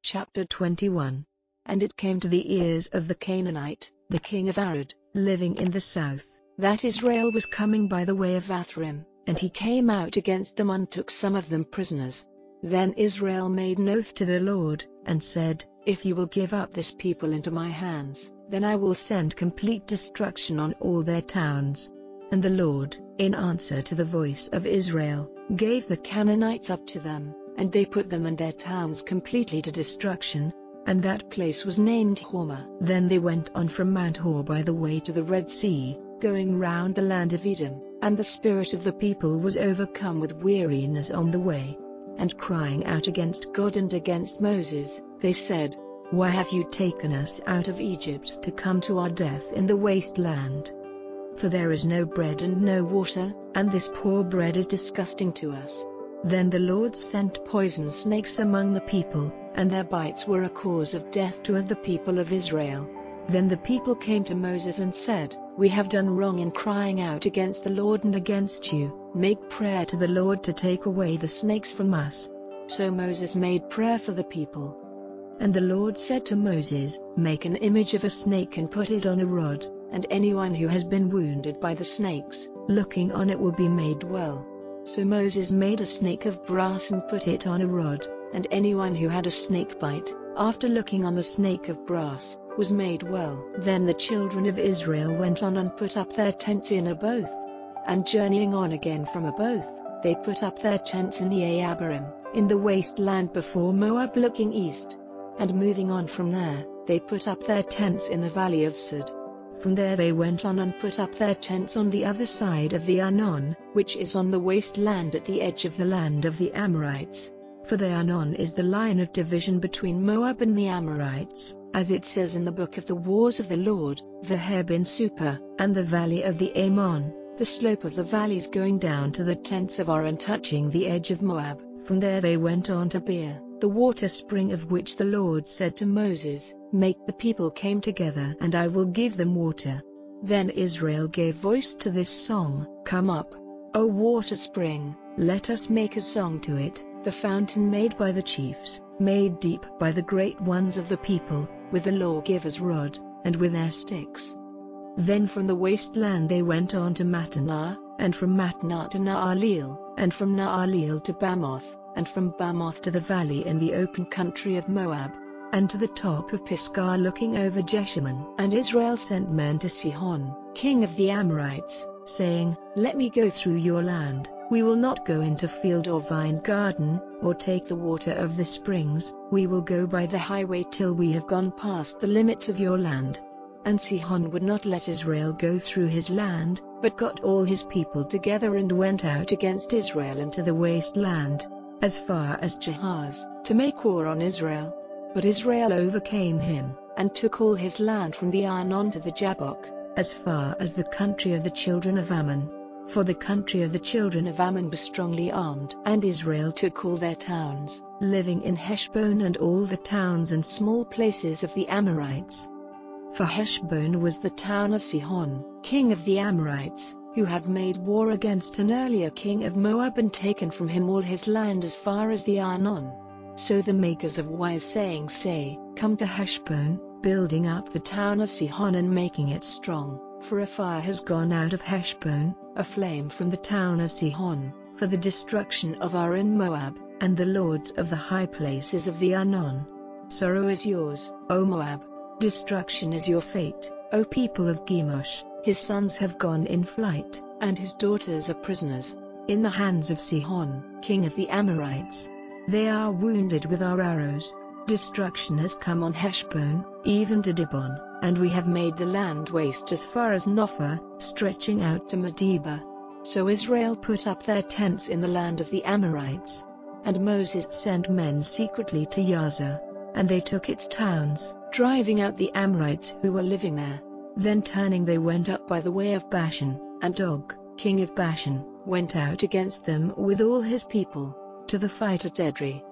Chapter 21. And it came to the ears of the Canaanite, the king of Arad, living in the south, that Israel was coming by the way of Athrim, and he came out against them and took some of them prisoners. Then Israel made an oath to the Lord, and said, If you will give up this people into my hands, then I will send complete destruction on all their towns. And the Lord, in answer to the voice of Israel, gave the Canaanites up to them, and they put them and their towns completely to destruction, and that place was named Hormah. Then they went on from Mount Hor by the way to the Red Sea, going round the land of Edom, and the spirit of the people was overcome with weariness on the way. And crying out against God and against Moses, they said, Why have you taken us out of Egypt to come to our death in the wasteland? For there is no bread and no water, and this poor bread is disgusting to us. Then the Lord sent poison snakes among the people, and their bites were a cause of death to the people of Israel. Then the people came to Moses and said, We have done wrong in crying out against the Lord and against you. Make prayer to the Lord to take away the snakes from us. So Moses made prayer for the people. And the Lord said to Moses, Make an image of a snake and put it on a rod, and anyone who has been wounded by the snakes, looking on it will be made well. So Moses made a snake of brass and put it on a rod, and anyone who had a snake bite, after looking on the snake of brass, was made well. Then the children of Israel went on and put up their tents in Oboth. And journeying on again from Oboth, they put up their tents in Abarim, in the wasteland before Moab looking east. And moving on from there, they put up their tents in the valley of Sud. From there they went on and put up their tents on the other side of the Arnon, which is on the wasteland at the edge of the land of the Amorites. For the Arnon is the line of division between Moab and the Amorites, as it says in the book of the wars of the Lord, Vaheb in Super, and the valley of the Ammon, the slope of the valleys going down to the tents of Ar and touching the edge of Moab. From there they went on to Beer, the water spring of which the Lord said to Moses, Make the people came together and I will give them water. Then Israel gave voice to this song, Come up, O water spring, let us make a song to it, the fountain made by the chiefs, made deep by the great ones of the people, with the lawgiver's rod, and with their sticks. Then from the wasteland they went on to Mattanah, and from Mattanah to Naaleel, and from Naaleel to Bamoth, and from Bamoth to the valley in the open country of Moab, and to the top of Pisgah looking over Jeshimon. And Israel sent men to Sihon, king of the Amorites, saying, Let me go through your land, we will not go into field or vine garden, or take the water of the springs, we will go by the highway till we have gone past the limits of your land. And Sihon would not let Israel go through his land, but got all his people together and went out against Israel into the wasteland, as far as Jahaz, to make war on Israel. But Israel overcame him, and took all his land from the Arnon to the Jabbok, as far as the country of the children of Ammon. For the country of the children of Ammon was strongly armed. And Israel took all their towns, living in Heshbon and all the towns and small places of the Amorites. For Heshbon was the town of Sihon, king of the Amorites, who had made war against an earlier king of Moab and taken from him all his land as far as the Arnon. So the makers of wise sayings say, Come to Heshbon, building up the town of Sihon and making it strong, for a fire has gone out of Heshbon, a flame from the town of Sihon, for the destruction of Ar in Moab, and the lords of the high places of the Arnon. Sorrow is yours, O Moab. Destruction is your fate, O people of Chemosh. His sons have gone in flight, and his daughters are prisoners, in the hands of Sihon, king of the Amorites. They are wounded with our arrows. Destruction has come on Heshbon, even to Dibon, and we have made the land waste as far as Nophah, stretching out to Medeba. So Israel put up their tents in the land of the Amorites. And Moses sent men secretly to Yazer, and they took its towns, driving out the Amorites who were living there. Then turning they went up by the way of Bashan, and Og, king of Bashan, went out against them with all his people, to the fight at Edrei.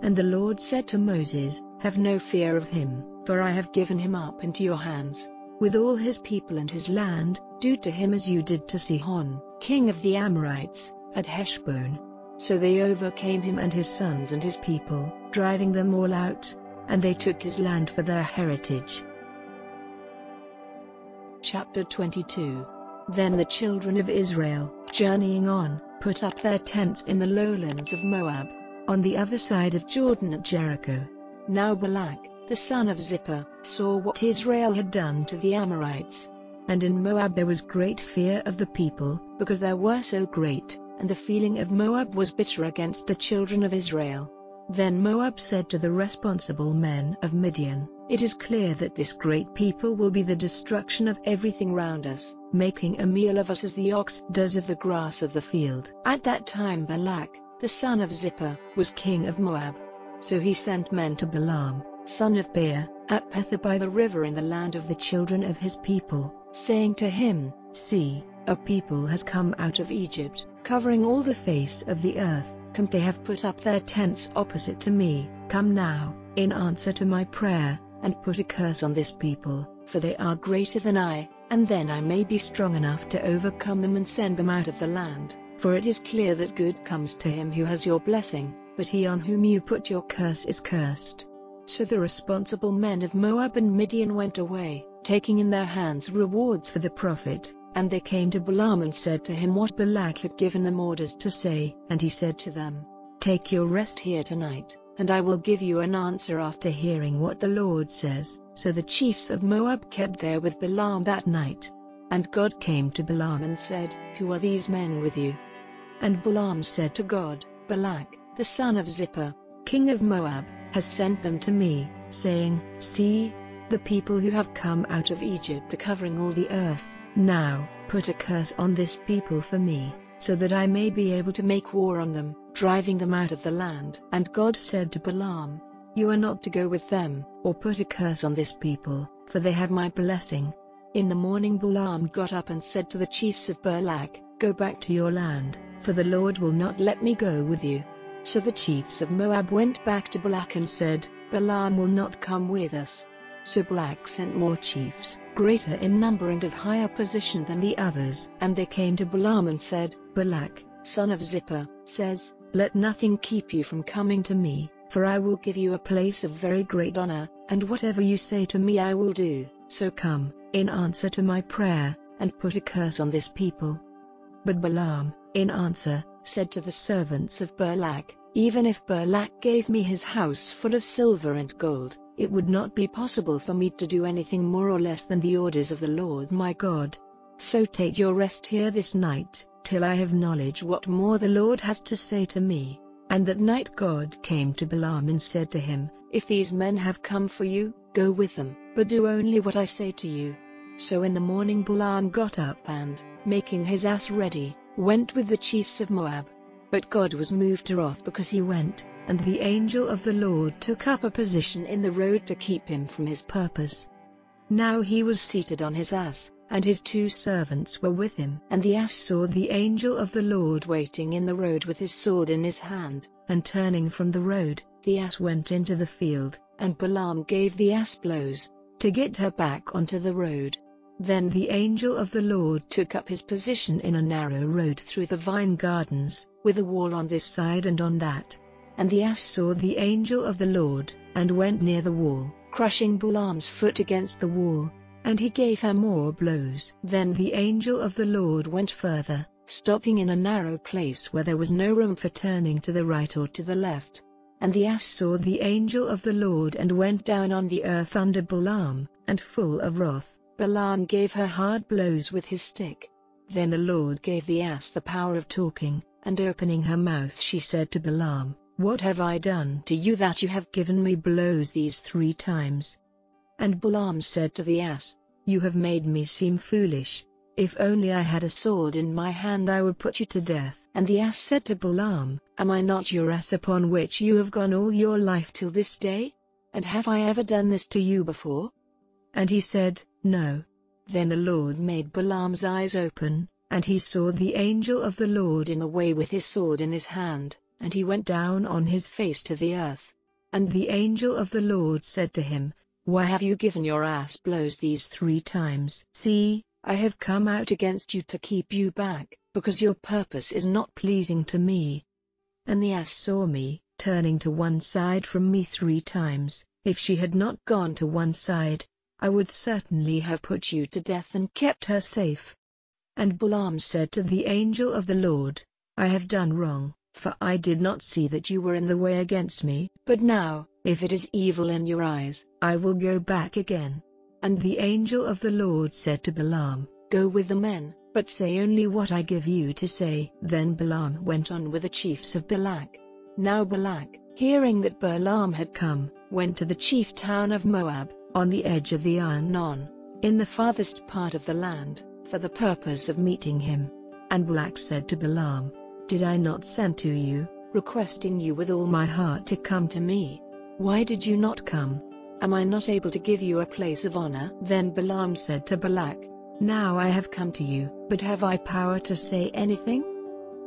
And the Lord said to Moses, "Have no fear of him, for I have given him up into your hands. With all his people and his land, do to him as you did to Sihon, king of the Amorites, at Heshbon." So they overcame him and his sons and his people, driving them all out, and they took his land for their heritage. Chapter 22. Then the children of Israel, journeying on, put up their tents in the lowlands of Moab, on the other side of Jordan at Jericho. Now Balak, the son of Zippor, saw what Israel had done to the Amorites. And in Moab there was great fear of the people, because they were so great, and the feeling of Moab was bitter against the children of Israel. Then Moab said to the responsible men of Midian, "It is clear that this great people will be the destruction of everything round us, making a meal of us as the ox does of the grass of the field." At that time Balak, the son of Zippor, was king of Moab. So he sent men to Balaam, son of Beor, at Pethah by the river in the land of the children of his people, saying to him, "See, a people has come out of Egypt, covering all the face of the earth. Come, they have put up their tents opposite to me. Come now, in answer to my prayer, and put a curse on this people, for they are greater than I, and then I may be strong enough to overcome them and send them out of the land. For it is clear that good comes to him who has your blessing, but he on whom you put your curse is cursed." So the responsible men of Moab and Midian went away, taking in their hands rewards for the prophet, and they came to Balaam and said to him what Balak had given them orders to say. And he said to them, "Take your rest here tonight, and I will give you an answer after hearing what the Lord says." So the chiefs of Moab kept there with Balaam that night. And God came to Balaam and said, "Who are these men with you?" And Balaam said to God, "Balak, the son of Zippor, king of Moab, has sent them to me, saying, 'See, the people who have come out of Egypt are covering all the earth. Now, put a curse on this people for me, so that I may be able to make war on them, driving them out of the land.'" And God said to Balaam, "You are not to go with them, or put a curse on this people, for they have my blessing." In the morning Balaam got up and said to the chiefs of Balak, "Go back to your land, for the Lord will not let me go with you." So the chiefs of Moab went back to Balak and said, "Balaam will not come with us." So Balak sent more chiefs, greater in number and of higher position than the others. And they came to Balaam and said, "Balak, son of Zippor, says, 'Let nothing keep you from coming to me, for I will give you a place of very great honor, and whatever you say to me I will do. So come, in answer to my prayer, and put a curse on this people.'" But Balaam, in answer, said to the servants of Balak, "Even if Balak gave me his house full of silver and gold, it would not be possible for me to do anything more or less than the orders of the Lord my God. So take your rest here this night, till I have knowledge what more the Lord has to say to me." And that night God came to Balaam and said to him, "If these men have come for you, go with them, but do only what I say to you." So in the morning Balaam got up and, making his ass ready, went with the chiefs of Moab. But God was moved to wrath because he went, and the angel of the Lord took up a position in the road to keep him from his purpose. Now he was seated on his ass, and his 2 servants were with him. And the ass saw the angel of the Lord waiting in the road with his sword in his hand, and turning from the road, the ass went into the field, and Balaam gave the ass blows, to get her back onto the road. Then the angel of the Lord took up his position in a narrow road through the vine gardens, with a wall on this side and on that. And the ass saw the angel of the Lord, and went near the wall, crushing Balaam's foot against the wall, and he gave her more blows. Then the angel of the Lord went further, stopping in a narrow place where there was no room for turning to the right or to the left. And the ass saw the angel of the Lord and went down on the earth under Balaam, and full of wrath, Balaam gave her hard blows with his stick. Then the Lord gave the ass the power of talking, and opening her mouth she said to Balaam, "What have I done to you that you have given me blows these 3 times?" And Balaam said to the ass, "You have made me seem foolish. If only I had a sword in my hand I would put you to death." And the ass said to Balaam, "Am I not your ass upon which you have gone all your life till this day? And have I ever done this to you before?" And he said, "No." Then the Lord made Balaam's eyes open, and he saw the angel of the Lord in the way with his sword in his hand. and he went down on his face to the earth. And the angel of the Lord said to him, Why have you given your ass blows these 3 times? See, I have come out against you to keep you back, because your purpose is not pleasing to me. And the ass saw me, turning to one side from me 3 times. If she had not gone to one side, I would certainly have put you to death and kept her safe. And Balaam said to the angel of the Lord, I have done wrong, for I did not see that you were in the way against me. But now, if it is evil in your eyes, I will go back again. And the angel of the Lord said to Balaam, Go with the men, but say only what I give you to say. Then Balaam went on with the chiefs of Balak. Now Balak, hearing that Balaam had come, went to the chief town of Moab, on the edge of the Arnon, in the farthest part of the land, for the purpose of meeting him. And Balak said to Balaam, Did I not send to you, requesting you with all my heart to come to me? Why did you not come? Am I not able to give you a place of honor? Then Balaam said to Balak, Now I have come to you, but have I power to say anything?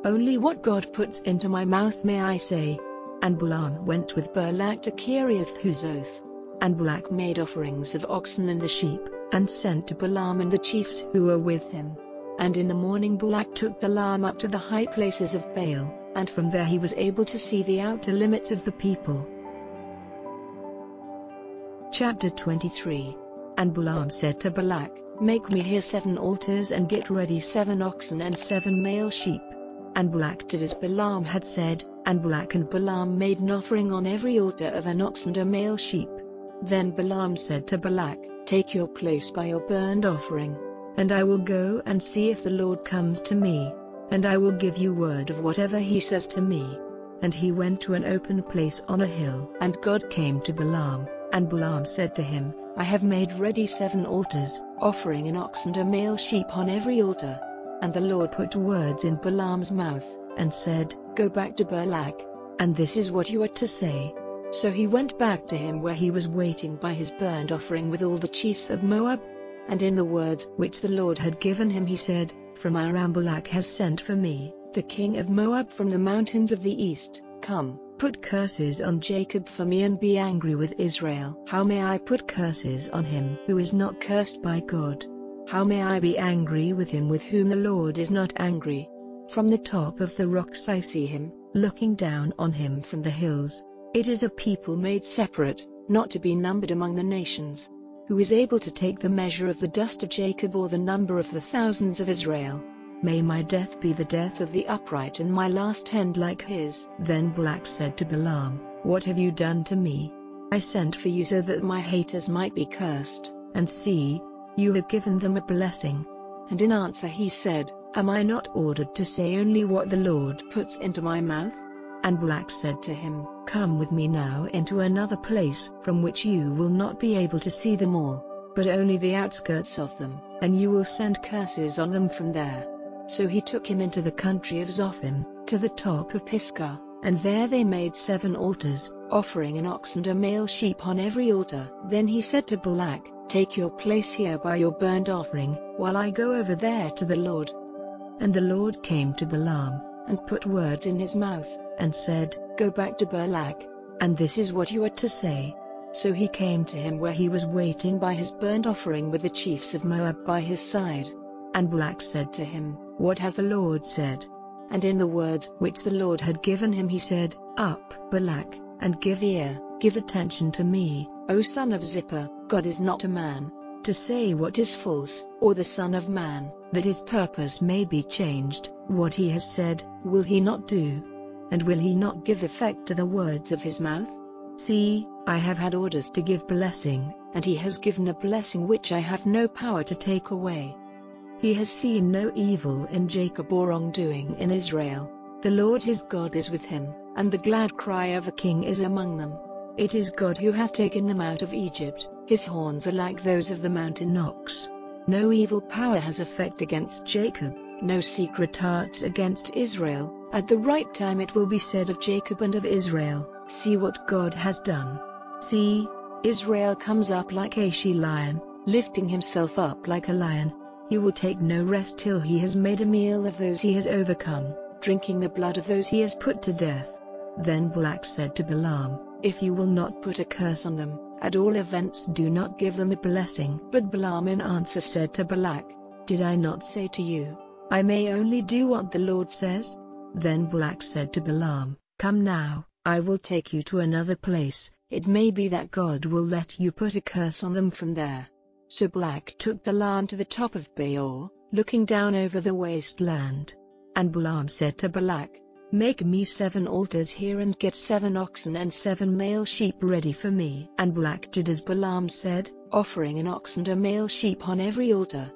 Only what God puts into my mouth may I say. And Balaam went with Balak to Kiriath-Huzoth. And Balak made offerings of oxen and the sheep, and sent to Balaam and the chiefs who were with him. And in the morning Balak took Balaam up to the high places of Baal, and from there he was able to see the outer limits of the people. Chapter 23. And Balaam said to Balak, Make me here 7 altars and get ready 7 oxen and 7 male sheep. And Balak did as Balaam had said, and Balak and Balaam made an offering on every altar of an ox and a male sheep. Then Balaam said to Balak, Take your place by your burnt offering, and I will go and see if the Lord comes to me, and I will give you word of whatever he says to me. And he went to an open place on a hill, and God came to Balaam, and Balaam said to him, I have made ready 7 altars, offering an ox and a male sheep on every altar. And the Lord put words in Balaam's mouth, and said, Go back to Balak, and this is what you are to say. So he went back to him where he was waiting by his burnt offering with all the chiefs of Moab. And in the words which the Lord had given him he said, From Aram Balak has sent for me, the king of Moab from the mountains of the east. Come, put curses on Jacob for me and be angry with Israel. How may I put curses on him who is not cursed by God? How may I be angry with him with whom the Lord is not angry? From the top of the rocks I see him, looking down on him from the hills. It is a people made separate, not to be numbered among the nations. Who is able to take the measure of the dust of Jacob or the number of the thousands of Israel? May my death be the death of the upright and my last end like his. Then Balak said to Balaam, What have you done to me? I sent for you so that my haters might be cursed, and see, you have given them a blessing. And in answer he said, Am I not ordered to say only what the Lord puts into my mouth? And Balak said to him, Come with me now into another place, from which you will not be able to see them all, but only the outskirts of them, and you will send curses on them from there. So he took him into the country of Zophim, to the top of Pisgah, and there they made 7 altars, offering an ox and a male sheep on every altar. Then he said to Balak, Take your place here by your burnt offering, while I go over there to the Lord. And the Lord came to Balaam, and put words in his mouth, and said, Go back to Balak, and this is what you are to say. So he came to him where he was waiting by his burnt offering with the chiefs of Moab by his side. And Balak said to him, What has the Lord said? And in the words which the Lord had given him he said, Up, Balak, and give ear, give attention to me, O son of Zippor. God is not a man, to say what is false, or the son of man, that his purpose may be changed. What he has said, will he not do? And will he not give effect to the words of his mouth? See, I have had orders to give blessing, and he has given a blessing which I have no power to take away. He has seen no evil in Jacob or wrongdoing in Israel. The Lord his God is with him, and the glad cry of a king is among them. It is God who has taken them out of Egypt. His horns are like those of the mountain ox. No evil power has effect against Jacob, no secret arts against Israel. At the right time it will be said of Jacob and of Israel, See what God has done. See, Israel comes up like a she-lion, lifting himself up like a lion. He will take no rest till he has made a meal of those he has overcome, drinking the blood of those he has put to death. Then Balak said to Balaam, "If you will not put a curse on them, at all events do not give them a blessing." But Balaam in answer said to Balak, "Did I not say to you, I may only do what the Lord says?" Then Balak said to Balaam, "Come now, I will take you to another place, it may be that God will let you put a curse on them from there." So Balak took Balaam to the top of Peor, looking down over the wasteland. And Balaam said to Balak, "Make me 7 altars here and get 7 oxen and 7 male sheep ready for me." And Balak did as Balaam said, offering an ox and a male sheep on every altar.